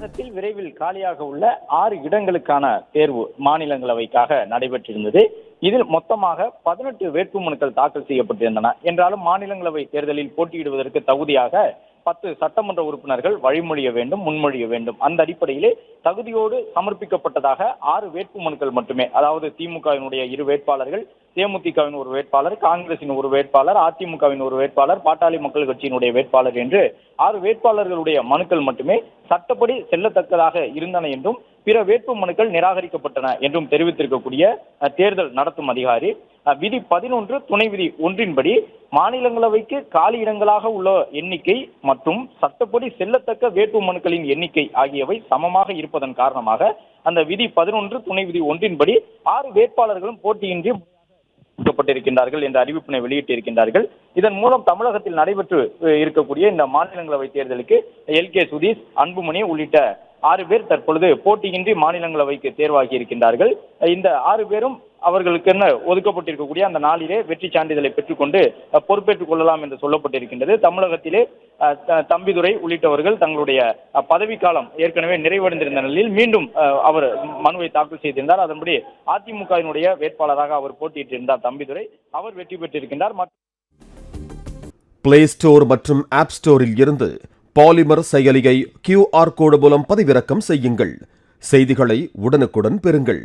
தமிழகத்தில் விரைவில் காலியாக உள்ள 6 இடங்களுக்கான தேர்வு மாநிலங்களவைக்காக நடைபெற்றிருந்தது. இதில் மொத்தமாக 18 வேட்புமனுக்கள் தாக்கல் செய்யப்பட்டிருந்தன. என்றாலும் மாநிலங்களவை தேர்தலில் போட்டியிடுவதற்கு தகுதியாக 10 சட்டமன்ற உறுப்பினர்கள் வழிமொழிய வேண்டும், முன்மொழிய வேண்டும். அந்த அடிப்படையிலே தகுதியோடு சமர்ப்பிக்கப்பட்டதாக 6 வேட்புமனுக்கள் மட்டுமே, அதாவது திமுகவினுடைய 2 வேட்பாளர்கள், தேமுதிகவின் 1 வேட்பாளர், காங்கிரசின் 1 வேட்பாளர், அதிமுகவின் 1 வேட்பாளர், பாட்டாளி மக்கள் கட்சியினுடைய வேட்பாளர் என்று 6 வேட்பாளர்களுடைய மனுக்கள் மட்டுமே சட்டப்படி செல்லத்தக்கதாக இருந்தன என்றும் பிற வேட்பு மனுக்கள் நிராகரிக்கப்பட்டன என்றும் தெரிவித்திருக்கக்கூடிய தேர்தல் நடத்தும் அதிகாரி, விதி 11 துணை விதி 1 மாநிலங்களவைக்கு காலி இடங்களாக உள்ள எண்ணிக்கை மற்றும் சட்டப்படி செல்லத்தக்க வேட்பு மனுக்களின் எண்ணிக்கை ஆகியவை சமமாக இருப்பதன் காரணமாக அந்த விதி 11 துணை விதி 1 6 வேட்பாளர்களும் போட்டியின்றி இருக்கின்றார்கள் என்ற அறிவிப்பினை வெளியிட்டிருக்கின்றார்கள். இதன் மூலம் தமிழகத்தில் நடைபெற்று இருக்கக்கூடிய இந்த மாநிலங்களவை தேர்தலுக்கு LK சுதீஷ், அன்புமணி உள்ளிட்ட 6 பேர் தற்பொழுது போட்டியின்றி மாநிலங்களவைக்கு தேர்வாகி இருக்கின்றார்கள். இந்த 6 பேரும் அவர்களுக்கு என்ன ஒதுக்கப்பட்டிருக்கக்கூடிய அந்த நாளிலே வெற்றி சான்றிதழை பெற்றுக்கொண்டு பொறுப்பேற்றுக் கொள்ளலாம் என்று சொல்லப்பட்டிருக்கின்றது. தமிழகத்திலே தம்பிதுரை உள்ளிட்டவர்கள் தங்களுடைய பதவிக்காலம் ஏற்கனவே நிறைவடைந்திருந்த நிலையில் மீண்டும் அவர் மனுவை தாக்கல் செய்திருந்தார். அதன்படி அதிமுகவினுடைய வேட்பாளராக அவர் போட்டியிட்டிருந்தார் தம்பிதுரை. அவர் வெற்றி பெற்றிருக்கின்றார். பிளே ஸ்டோர் மற்றும் ஆப் ஸ்டோரில் இருந்து பாலிமர் செயலியை QR கோடு மூலம் பதிவிறக்கம் செய்யுங்கள். செய்திகளை உடனுக்குடன் பெறுங்கள்.